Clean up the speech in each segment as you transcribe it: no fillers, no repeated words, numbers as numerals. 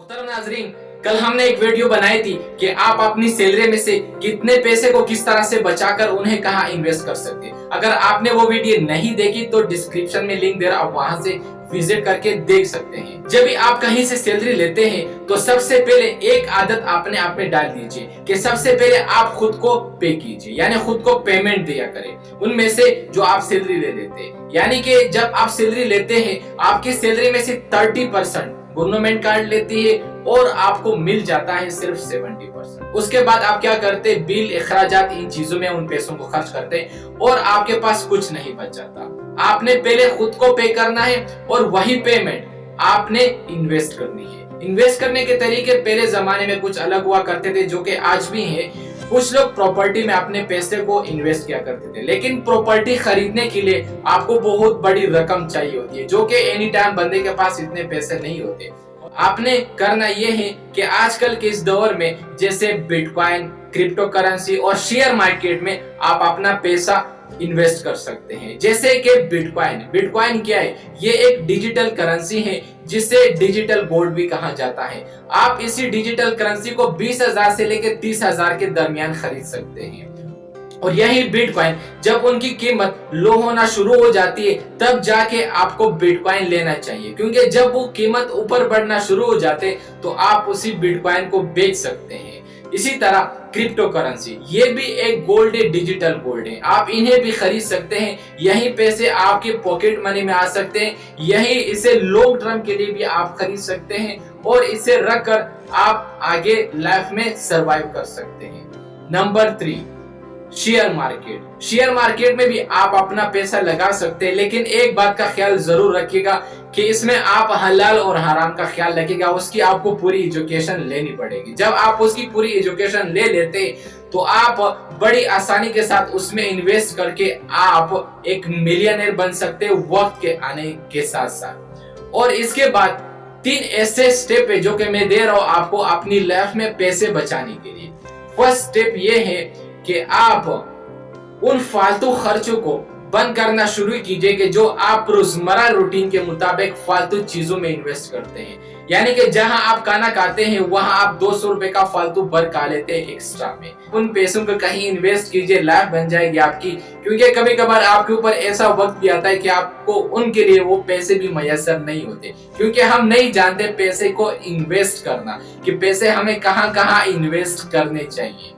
मुहतरम नाजरीन, कल हमने एक वीडियो बनाई थी कि आप अपनी सैलरी में से कितने पैसे को किस तरह से बचाकर उन्हें कहाँ इन्वेस्ट कर सकते हैं। अगर आपने वो वीडियो नहीं देखी तो डिस्क्रिप्शन में लिंक दे रहा, आप वहां से विजिट करके देख सकते हैं। जब भी आप कहीं से सैलरी लेते हैं तो सबसे पहले एक आदत अपने आप में डाल दीजिए कि सबसे पहले आप खुद को पे कीजिए, यानी खुद को पेमेंट दिया करें उनमें से जो आप सैलरी ले लेते हैं। यानी कि जब आप सैलरी लेते हैं आपकी सैलरी में से 30% गवर्नमेंट कार्ड लेती है और आपको मिल जाता है सिर्फ 70%। उसके बाद आप क्या करते, बिल, अखराजात, इन चीजों में उन पैसों को खर्च करते और आपके पास कुछ नहीं बच जाता। आपने पहले खुद को पे करना है और वही पेमेंट आपने इन्वेस्ट करनी है। इन्वेस्ट करने के तरीके पहले जमाने में कुछ अलग हुआ करते थे, जो कि आज भी है। कुछ लोग प्रॉपर्टी में अपने पैसे को इन्वेस्ट किया करते थे, लेकिन प्रॉपर्टी खरीदने के लिए आपको बहुत बड़ी रकम चाहिए होती है, जो कि एनी टाइम बंदे के पास इतने पैसे नहीं होते। आपने करना ये है कि आजकल के इस दौर में जैसे बिटकॉइन, क्रिप्टो करेंसी और शेयर मार्केट में आप अपना पैसा इन्वेस्ट कर सकते हैं। जैसे कि बिटकॉइन क्या है? ये एक डिजिटल करेंसी है जिसे डिजिटल गोल्ड भी कहा जाता है। आप इसी डिजिटल करेंसी को 20,000 से लेकर 30,000 के दरमियान खरीद सकते हैं। और यही बिटकॉइन जब उनकी कीमत लो होना शुरू हो जाती है तब जाके आपको बिटकॉइन लेना चाहिए, क्योंकि जब वो कीमत ऊपर बढ़ना शुरू हो जाते तो आप उसी बिटकॉइन को बेच सकते हैं। इसी तरह क्रिप्टो करेंसी, ये भी एक गोल्ड है, डिजिटल गोल्ड है। आप इन्हें भी खरीद सकते हैं। यही पैसे आपके पॉकेट मनी में आ सकते हैं। यही इसे लॉन्ग टर्म के लिए भी आप खरीद सकते हैं और इसे रखकर आप आगे लाइफ में सरवाइव कर सकते हैं। नंबर 3, शेयर मार्केट में भी आप अपना पैसा लगा सकते हैं, लेकिन एक बात का ख्याल जरूर रखिएगा कि इसमें आप हलाल और हराम का ख्याल रखिएगा। उसकी आपको पूरी एजुकेशन लेनी पड़ेगी। जब आप उसकी पूरी एजुकेशन ले लेते तो आप बड़ी आसानी के साथ उसमें इन्वेस्ट करके आप एक मिलियनर बन सकते हैं वक्त के आने के साथ साथ। और इसके बाद 3 ऐसे स्टेप है जो कि मैं दे रहा हूं आपको अपनी लाइफ में पैसे बचाने के लिए। फर्स्ट स्टेप ये है कि आप उन फालतू खर्चों को बंद करना शुरू कीजिए कि जो आप रोजमर्रा रूटीन के मुताबिक फालतू चीजों में इन्वेस्ट करते हैं। यानी कि जहां आप खाना खाते हैं वहां आप 200 रुपए का फालतू बर खा लेते हैं एक्स्ट्रा में। उन पैसों को कहीं इन्वेस्ट कीजिए, लाइफ बन जाएगी आपकी। क्योंकि कभी कभार आपके ऊपर ऐसा वक्त भी आता है कि आपको उनके लिए वो पैसे भी मैसर नहीं होते, क्योंकि हम नहीं जानते पैसे को इन्वेस्ट करना, कि पैसे हमें कहां कहां इन्वेस्ट करने चाहिए।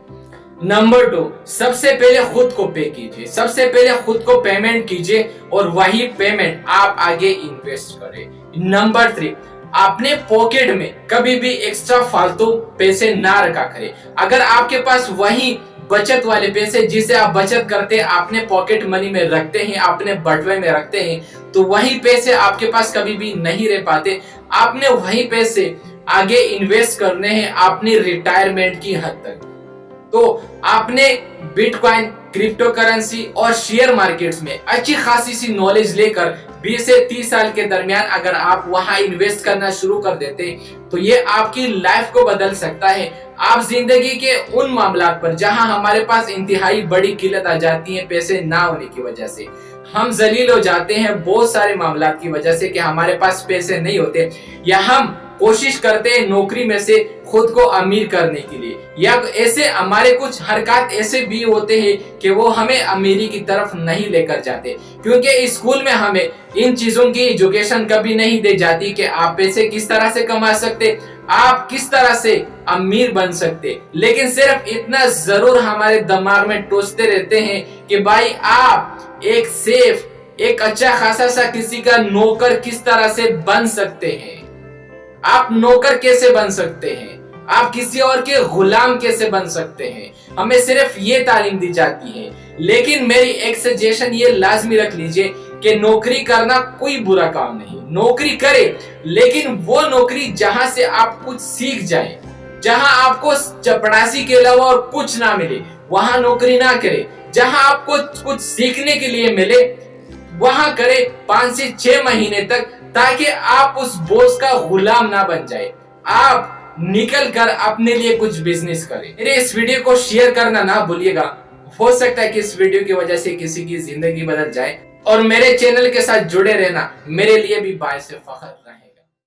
नंबर 2, सबसे पहले खुद को पे कीजिए। सबसे पहले खुद को पेमेंट कीजिए और वही पेमेंट आप आगे इन्वेस्ट करें। नंबर 3, अपने पॉकेट में कभी भी एक्स्ट्रा फालतू पैसे ना रखा करें। अगर आपके पास वही बचत वाले पैसे जिसे आप बचत करते हैं, अपने पॉकेट मनी में रखते हैं, अपने बटुए में रखते हैं, तो वही पैसे आपके पास कभी भी नहीं रह पाते। आपने वही पैसे आगे इन्वेस्ट करने हैं अपनी रिटायरमेंट की हद तक। तो आपने बिटकॉइन, क्रिप्टो करेंसी और शेयर मार्केट्स में अच्छी खासी सी नॉलेज लेकर 20 से 30 साल के दरमियान अगर आप वहां इन्वेस्ट करना शुरू कर देते तो ये आपकी लाइफ को बदल सकता है। आप जिंदगी के उन मामलात पर जहां हमारे पास इंतहाई बड़ी किल्लत आ जाती है पैसे ना होने की वजह से, हम जलील हो जाते हैं बहुत सारे मामलात की वजह से कि हमारे पास पैसे नहीं होते, या हम कोशिश करते हैं नौकरी में से खुद को अमीर करने के लिए, या ऐसे हमारे कुछ हरकत ऐसे भी होते हैं कि वो हमें अमीरी की तरफ नहीं लेकर जाते, क्योंकि स्कूल में हमें इन चीजों की एजुकेशन कभी नहीं दी जाती कि आप पैसे किस तरह से कमा सकते, आप किस तरह से अमीर बन सकते। लेकिन सिर्फ इतना जरूर हमारे दिमाग में टोचते रहते हैं कि भाई आप एक सेफ, एक अच्छा खासा सा किसी का नौकर किस तरह से बन सकते हैं, आप नौकर कैसे बन सकते हैं, आप किसी और के गुलाम कैसे बन सकते हैं। हमें सिर्फ ये तालीम दी जाती है। लेकिन मेरी एक सजेशन ये लाजमी रख लीजिए कि नौकरी करना कोई बुरा काम नहीं, नौकरी करे, लेकिन वो नौकरी जहां से आप कुछ सीख जाए, जहां आपको चपड़ासी के अलावा और कुछ ना मिले वहां नौकरी ना करे। जहां आपको कुछ सीखने के लिए मिले वहां करे 5 से 6 महीने तक, ताकि आप उस बॉस का गुलाम ना बन जाए। आप निकल कर अपने लिए कुछ बिजनेस करें। मेरे इस वीडियो को शेयर करना ना भूलिएगा। हो सकता है कि इस वीडियो की वजह से किसी की जिंदगी बदल जाए। और मेरे चैनल के साथ जुड़े रहना मेरे लिए भी बाइस फख्र रहे।